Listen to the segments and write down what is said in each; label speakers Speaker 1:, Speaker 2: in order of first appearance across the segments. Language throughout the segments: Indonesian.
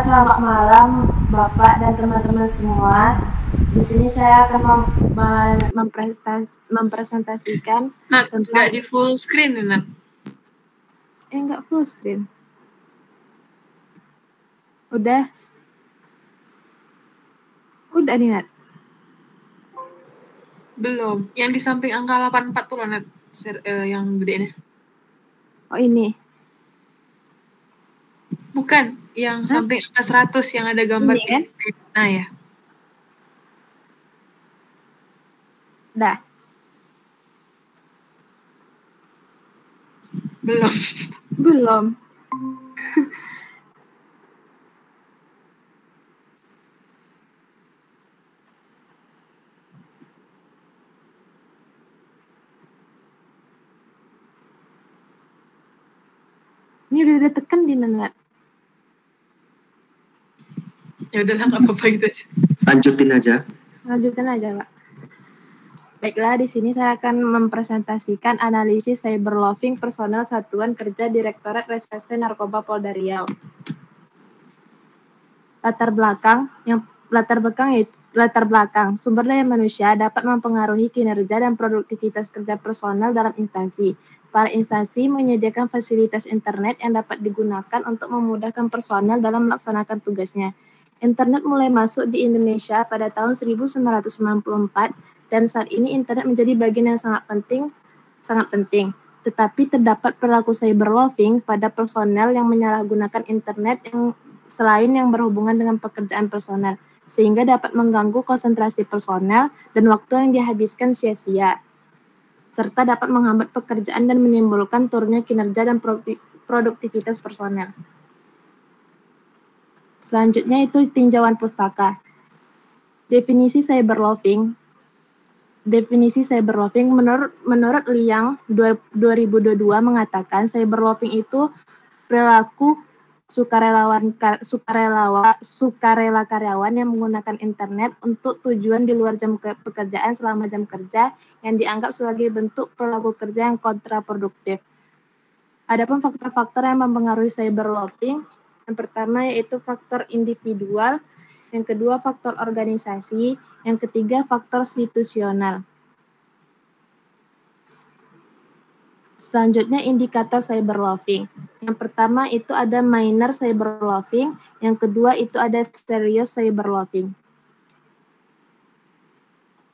Speaker 1: Selamat malam Bapak dan teman-teman semua. Di sini saya akan mempresentasikan
Speaker 2: Nat, nggak di full screen nih, Nat.
Speaker 1: Nggak full screen. Udah nih, Nat.
Speaker 2: Belum. Yang di samping angka 84 tuh loh, Nat. Yang gedenya.
Speaker 1: Oh, ini.
Speaker 2: Bukan, yang samping angka 100 yang ada gambar
Speaker 1: ini, kan?
Speaker 2: Nah, ya.
Speaker 1: Dah. Belum. Ini udah tekan di Nat.
Speaker 2: Ya udah nggak apa-apa gitu aja.
Speaker 3: Lanjutin aja,
Speaker 1: Pak. Baiklah, di sini saya akan mempresentasikan analisis cyberloving personel Satuan Kerja Direktorat Reserse Narkoba Polda Riau. Latar belakang sumber daya manusia dapat mempengaruhi kinerja dan produktivitas kerja personel dalam instansi. Para instansi menyediakan fasilitas internet yang dapat digunakan untuk memudahkan personel dalam melaksanakan tugasnya. Internet mulai masuk di Indonesia pada tahun 1994 dan saat ini internet menjadi bagian yang sangat penting. Tetapi terdapat perilaku cyberloving pada personel yang menyalahgunakan internet selain yang berhubungan dengan pekerjaan personel, sehingga dapat mengganggu konsentrasi personel dan waktu yang dihabiskan sia-sia, serta dapat menghambat pekerjaan dan menimbulkan turunnya kinerja dan produktivitas personel. Selanjutnya itu tinjauan pustaka. Definisi cyberloving menurut Liang 2022 mengatakan cyberloving itu perilaku sukarela karyawan yang menggunakan internet untuk tujuan di luar jam pekerjaan selama jam kerja yang dianggap sebagai bentuk perilaku kerja yang kontraproduktif. Adapun faktor-faktor yang mempengaruhi cyberloving, yang pertama yaitu faktor individual, yang kedua faktor organisasi, yang ketiga faktor situasional. Selanjutnya indikator cyberloving. Yang pertama itu ada minor cyberloving, yang kedua itu ada serious cyberloving.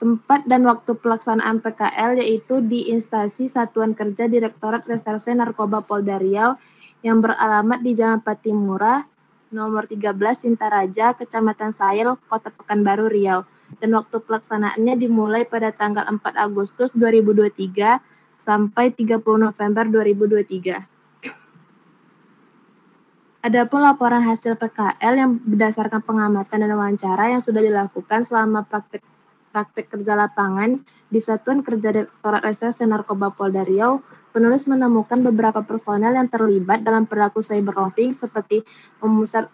Speaker 1: Tempat dan waktu pelaksanaan PKL yaitu di instansi Satuan Kerja Direktorat Reserse Narkoba Polda Riau yang beralamat di Jalan Patimura, nomor 13 Sintaraja, Kecamatan Sail, Kota Pekanbaru, Riau. Dan waktu pelaksanaannya dimulai pada tanggal 4 Agustus 2023 sampai 30 November 2023. Adapun laporan hasil PKL yang berdasarkan pengamatan dan wawancara yang sudah dilakukan selama praktek kerja lapangan di Satuan Kerja Direktorat Reserse Narkoba Polda Riau, penulis menemukan beberapa personel yang terlibat dalam perilaku cyberloving seperti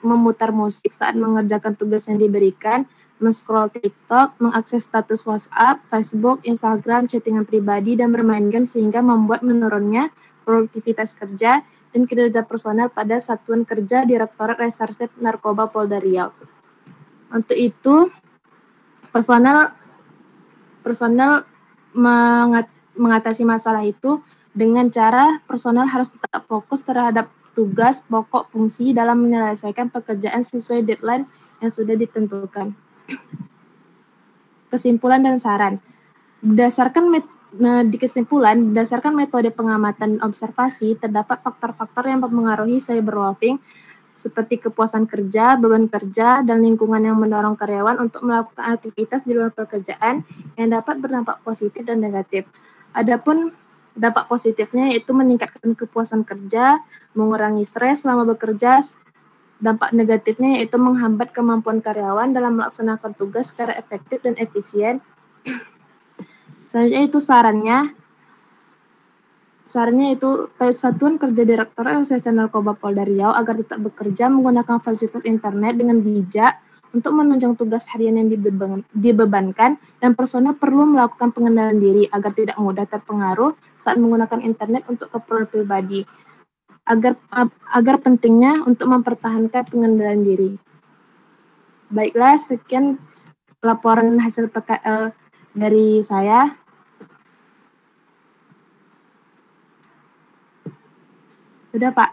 Speaker 1: memutar musik saat mengerjakan tugas yang diberikan, men-scroll TikTok, mengakses status WhatsApp, Facebook, Instagram, chattingan pribadi, dan bermain game sehingga membuat menurunnya produktivitas kerja dan kinerja personel pada Satuan Kerja Direktorat Reserse Narkoba Polda Riau. Untuk itu, personel mengatasi masalah itu dengan cara personel harus tetap fokus terhadap tugas, pokok, fungsi dalam menyelesaikan pekerjaan sesuai deadline yang sudah ditentukan. Kesimpulan dan saran. Berdasarkan metode pengamatan dan observasi, terdapat faktor-faktor yang mempengaruhi cyberloving seperti kepuasan kerja, beban kerja, dan lingkungan yang mendorong karyawan untuk melakukan aktivitas di luar pekerjaan yang dapat berdampak positif dan negatif. Adapun dampak positifnya yaitu meningkatkan kepuasan kerja, mengurangi stres selama bekerja. Dampak negatifnya yaitu menghambat kemampuan karyawan dalam melaksanakan tugas secara efektif dan efisien. Selanjutnya itu sarannya itu Satuan Kerja Direktorat Reserse Narkoba Polda Riau agar tetap bekerja menggunakan fasilitas internet dengan bijak untuk menunjang tugas harian yang dibebankan, dan personel perlu melakukan pengendalian diri agar tidak mudah terpengaruh saat menggunakan internet untuk keperluan pribadi. Agar pentingnya untuk mempertahankan pengendalian diri. Baiklah, sekian laporan hasil PKL dari saya. Sudah, Pak.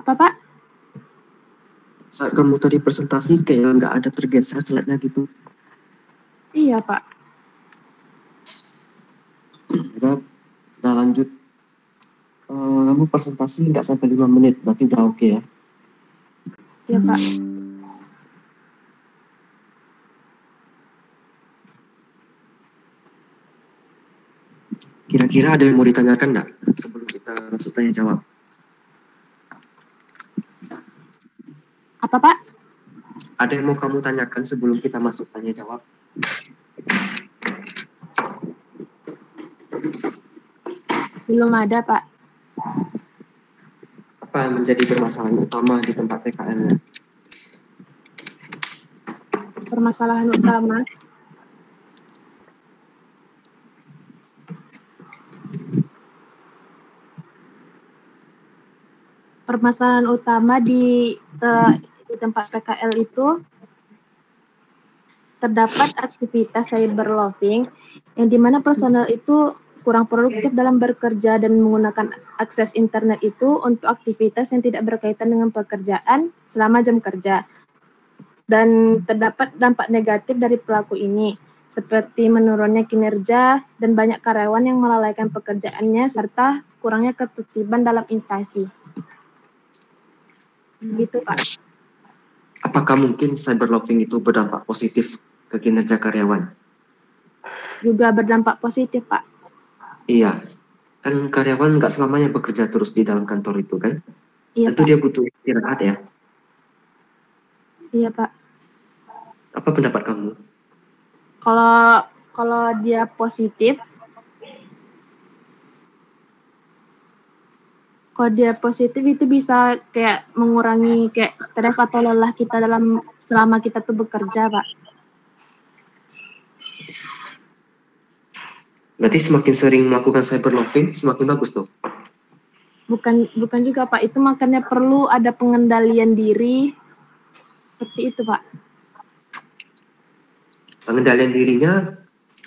Speaker 1: Apa, Pak?
Speaker 3: Saat kamu tadi presentasi kayak nggak ada tergeser slide-nya gitu.
Speaker 1: Iya, Pak.
Speaker 3: Udah, kita lanjut. Kamu presentasi nggak sampai 5 menit, berarti udah oke ya.
Speaker 1: Iya, Pak.
Speaker 3: Kira-kira ada yang mau ditanyakan nggak sebelum kita masuk tanya jawab?
Speaker 1: Apa, Pak?
Speaker 3: Ada yang mau kamu tanyakan sebelum kita masuk tanya jawab?
Speaker 1: Belum ada, Pak.
Speaker 3: Apa yang menjadi permasalahan utama di tempat PKL-nya?
Speaker 1: Permasalahan utama. Permasalahan utama di tempat PKL itu terdapat aktivitas cyberloving yang dimana personel itu kurang produktif dalam bekerja dan menggunakan akses internet itu untuk aktivitas yang tidak berkaitan dengan pekerjaan selama jam kerja. Dan terdapat dampak negatif dari pelaku ini, seperti menurunnya kinerja dan banyak karyawan yang melalaikan pekerjaannya serta kurangnya ketertiban dalam instansi. Gitu, Pak.
Speaker 3: Apakah mungkin cyberloving itu berdampak positif ke kinerja karyawan?
Speaker 1: Juga berdampak positif, Pak.
Speaker 3: Iya, kan karyawan nggak selamanya bekerja terus di dalam kantor itu kan?
Speaker 1: Iya,
Speaker 3: Tentu
Speaker 1: Pak.
Speaker 3: dia butuh istirahat ya.
Speaker 1: Iya, Pak.
Speaker 3: Apa pendapat kamu?
Speaker 1: Kalau dia positif, itu bisa kayak mengurangi kayak stres atau lelah kita selama kita tuh bekerja, Pak.
Speaker 3: Berarti semakin sering melakukan cyberloving, semakin bagus tuh.
Speaker 1: Bukan juga, Pak. Itu makanya perlu ada pengendalian diri. Seperti itu, Pak.
Speaker 3: Pengendalian dirinya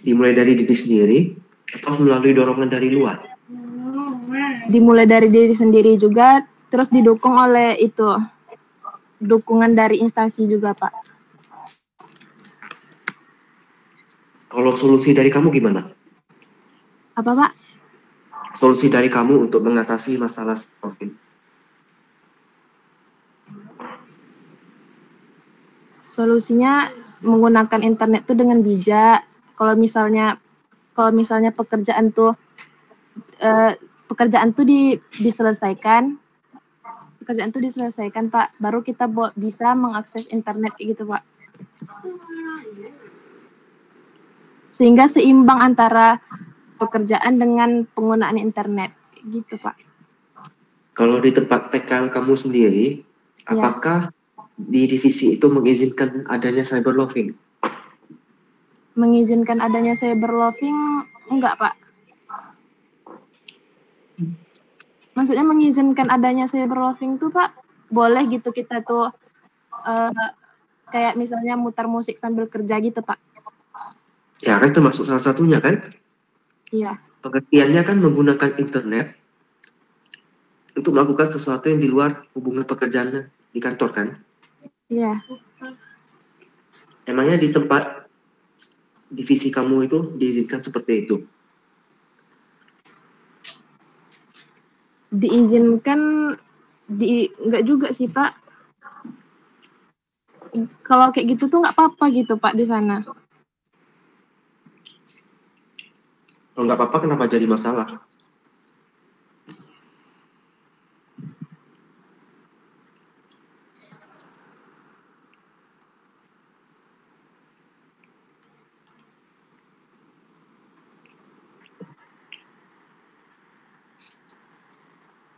Speaker 3: dimulai dari diri sendiri atau melalui dorongan dari luar?
Speaker 1: Dimulai dari diri sendiri juga, terus didukung oleh dukungan dari instansi juga, Pak.
Speaker 3: Kalau solusi dari kamu gimana?
Speaker 1: Apa, Pak?
Speaker 3: Solusi dari kamu untuk mengatasi masalah cyberloving?
Speaker 1: Solusinya menggunakan internet tuh dengan bijak. Kalau misalnya pekerjaan tuh diselesaikan, Pak, baru kita bisa mengakses internet gitu, Pak. Sehingga seimbang antara pekerjaan dengan penggunaan internet gitu, Pak.
Speaker 3: Kalau di tempat PKL kamu sendiri,
Speaker 1: Ya.
Speaker 3: apakah di divisi itu mengizinkan adanya cyberloving?
Speaker 1: Mengizinkan adanya cyberloving enggak, Pak. Maksudnya mengizinkan adanya cyberloving tuh, Pak, boleh gitu kita tuh kayak misalnya mutar musik sambil kerja gitu, Pak.
Speaker 3: Ya kan termasuk salah satunya kan?
Speaker 1: Iya.
Speaker 3: Pengertiannya kan menggunakan internet untuk melakukan sesuatu yang di luar hubungan pekerjaan di kantor kan?
Speaker 1: Iya.
Speaker 3: Emangnya di tempat divisi kamu itu diizinkan seperti itu?
Speaker 1: Diizinkan enggak juga sih, Pak. Kalau kayak gitu tuh nggak apa-apa gitu, Pak, di sana.
Speaker 3: Kalau nggak apa-apa, kenapa jadi masalah?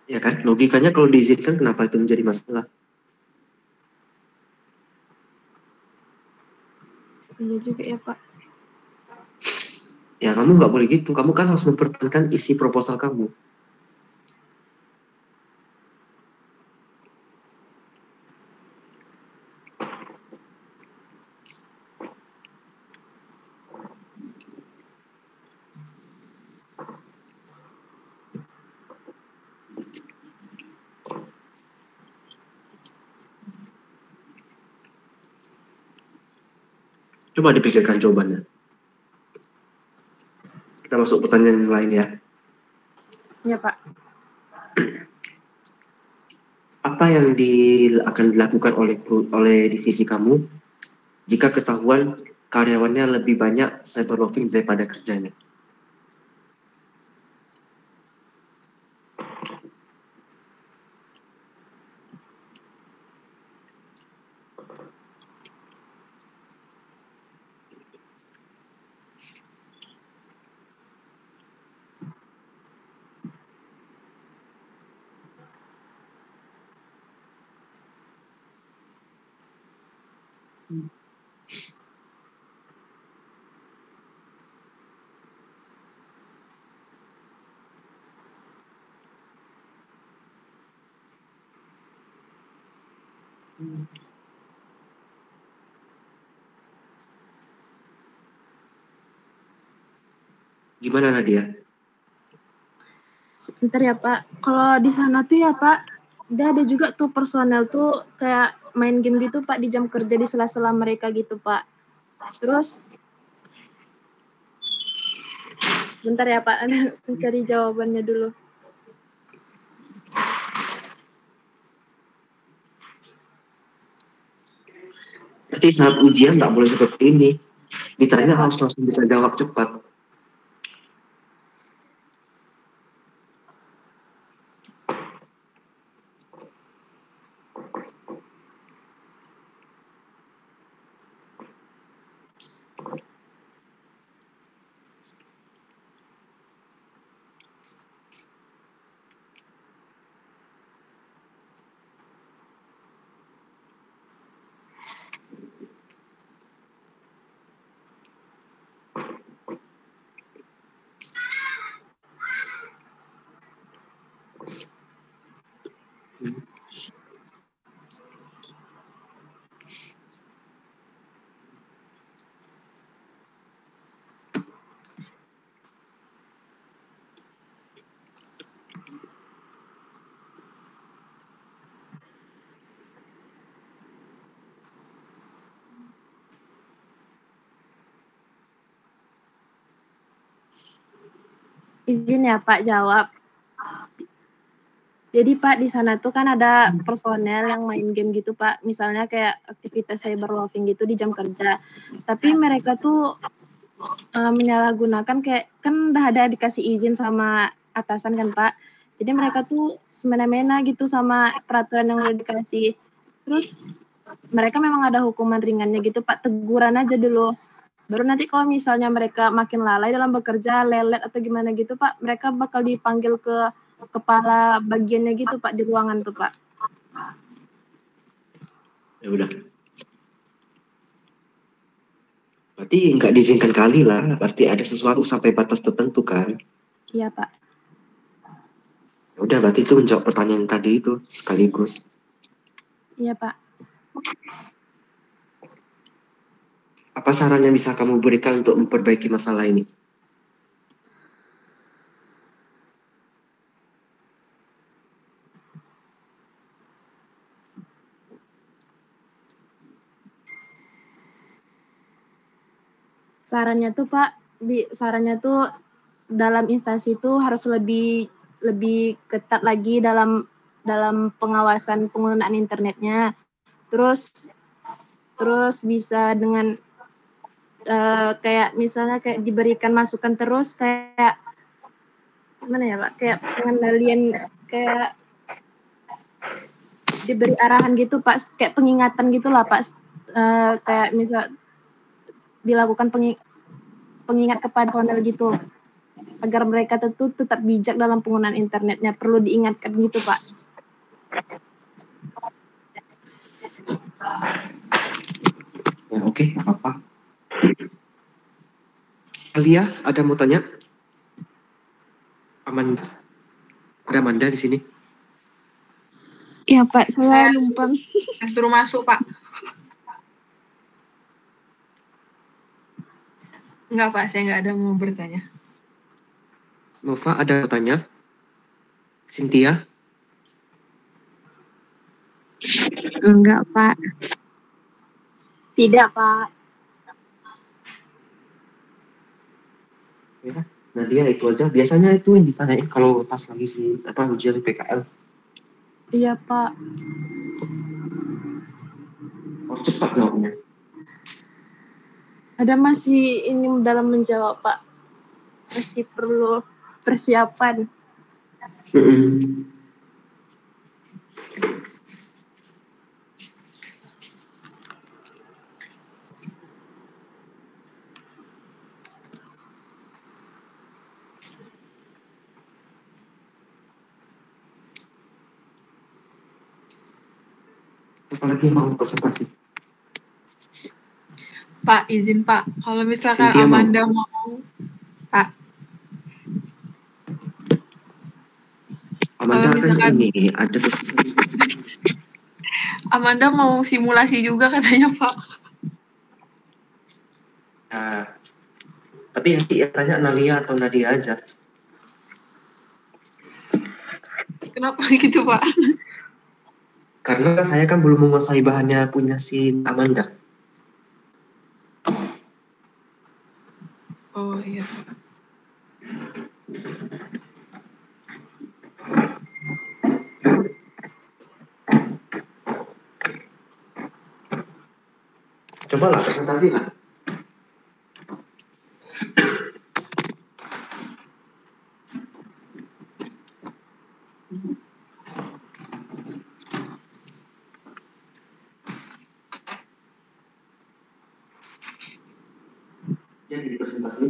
Speaker 3: Ya kan, logikanya kalau diizinkan kenapa itu menjadi masalah?
Speaker 1: Iya juga ya, Pak.
Speaker 3: Ya kamu nggak boleh gitu, kamu kan harus mempertahankan isi proposal kamu. Coba dipikirkan jawabannya. Kita masuk pertanyaan yang lain ya.
Speaker 1: Iya, Pak.
Speaker 3: Apa yang akan dilakukan oleh divisi kamu jika ketahuan karyawannya lebih banyak cyberloving daripada kerjanya? Gimana Nadia?
Speaker 1: Sebentar ya Pak. Kalau di sana tuh ya Pak, ada juga tuh personel tuh kayak main game gitu Pak di jam kerja di sela-sela mereka gitu Pak. Terus, bentar ya Pak, ada mencari jawabannya dulu.
Speaker 3: Berarti saat ujian nggak boleh seperti ini. Ditanya harus langsung bisa jawab cepat.
Speaker 1: Izin ya Pak jawab. Jadi Pak di sana tuh kan ada personel yang main game gitu Pak, misalnya kayak aktivitas cyberloving gitu di jam kerja. Tapi mereka tuh menyalahgunakan kayak kan udah ada dikasih izin sama atasan kan Pak. Jadi mereka tuh semena-mena gitu sama peraturan yang udah dikasih. Terus mereka memang ada hukuman ringannya gitu Pak, teguran aja dulu. Baru nanti kalau misalnya mereka makin lalai dalam bekerja, lelet atau gimana gitu Pak, mereka bakal dipanggil ke kepala bagiannya gitu Pak di ruangan tuh Pak.
Speaker 3: Ya udah. Berarti nggak diizinkan kali lah. Pasti ada sesuatu sampai batas tertentu kan.
Speaker 1: Iya Pak.
Speaker 3: Ya udah, berarti itu menjawab pertanyaan tadi itu sekaligus.
Speaker 1: Iya Pak.
Speaker 3: Apa saran yang bisa kamu berikan untuk memperbaiki masalah ini?
Speaker 1: Sarannya tuh Pak, sarannya tuh dalam instansi itu harus lebih ketat lagi dalam pengawasan penggunaan internetnya. Terus bisa dengan kayak misalnya kayak diberikan masukan terus kayak gimana ya Pak, kayak pengendalian, kayak diberi arahan gitu Pak, kayak pengingatan gitulah Pak, kayak misal dilakukan pengingat kepada personel gitu agar mereka tentu tetap bijak dalam penggunaan internetnya, perlu diingatkan gitu Pak.
Speaker 3: Ya oke, apa-apa. Alia, ada mau tanya? Amanda, ada Amanda di sini.
Speaker 1: Iya Pak, saya
Speaker 2: Saya
Speaker 1: numpang.
Speaker 2: suruh masuk, Pak. Enggak, Pak. Saya nggak ada mau bertanya.
Speaker 3: Nova, ada mau tanya? Cynthia?
Speaker 4: Enggak, Pak.
Speaker 1: Tidak Pak.
Speaker 3: Ya, Nadia itu aja. Biasanya itu yang ditanyain kalau pas lagi ujian PKL.
Speaker 1: Iya Pak.
Speaker 3: Oh, cepat jawabnya.
Speaker 1: Ada masih ini dalam menjawab Pak. Masih perlu persiapan.
Speaker 3: Apalagi mau presentasi.
Speaker 2: Pak, izin Pak. Kalau misalkan
Speaker 3: Cynthia
Speaker 2: Amanda mau, Pak.
Speaker 3: Amanda
Speaker 2: Kalau misalkan-
Speaker 3: kan ini ada
Speaker 2: Amanda mau simulasi juga katanya, Pak.
Speaker 3: Nah, tapi nanti yang tanya Nalia atau Nadia aja.
Speaker 2: Kenapa gitu, Pak?
Speaker 3: Karena saya kan belum menguasai bahannya punya si Amanda.
Speaker 2: Oh iya, Pak.
Speaker 3: Cobalah presentasi lah. Jadi presentasi.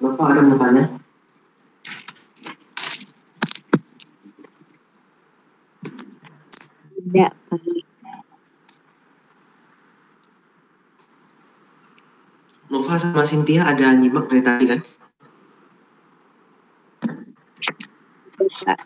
Speaker 3: Nova ada mau tanya?
Speaker 4: Tidak, Pak.
Speaker 3: Nova sama Cynthia ada nyimak dari tadi kan?
Speaker 4: Pak.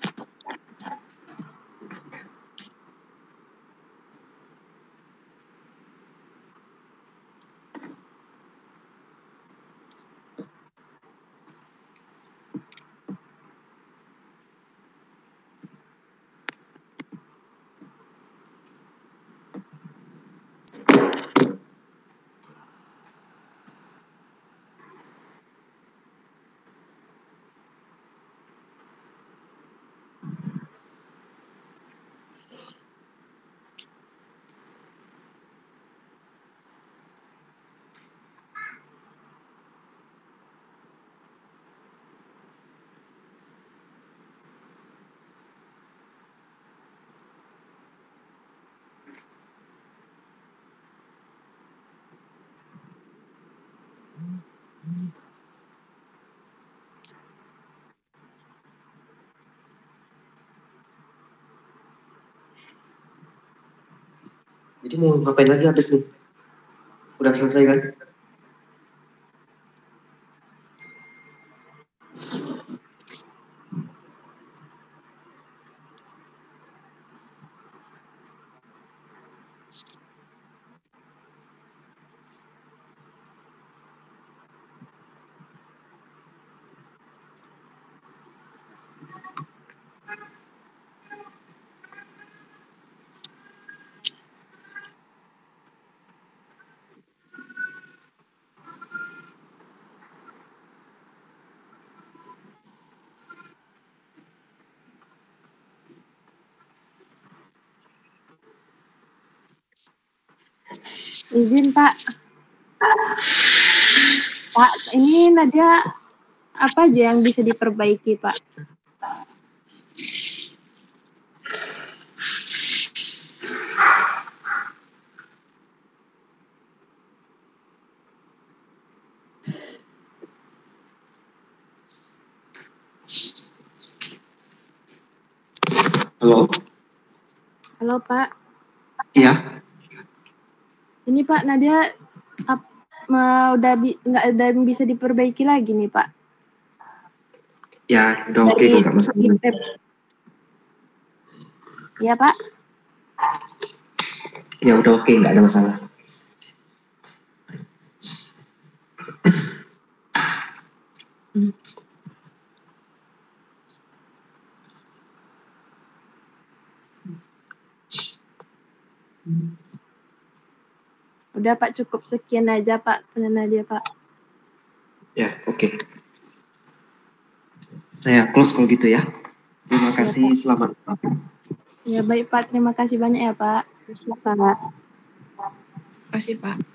Speaker 3: Jadi mau ngapain lagi habis nih? Udah selesai kan?
Speaker 1: Izin Pak. Pak, ini Nadia apa aja yang bisa diperbaiki Pak?
Speaker 3: Halo?
Speaker 1: Halo Pak.
Speaker 3: Iya?
Speaker 1: Ini Pak Nadia udah bisa diperbaiki lagi nih Pak.
Speaker 3: Ya, udah oke kok, nggak masalah.
Speaker 1: Iya Pak.
Speaker 3: Ya udah oke, nggak ada masalah.
Speaker 1: Udah Pak, cukup sekian aja Pak penanya dia Pak.
Speaker 3: Ya, oke. Saya close kalau gitu ya. Terima kasih,
Speaker 1: Pak.
Speaker 3: selamat.
Speaker 1: Ya baik Pak, terima kasih banyak ya Pak.
Speaker 4: Terima kasih, Pak.
Speaker 2: Terima kasih, Pak.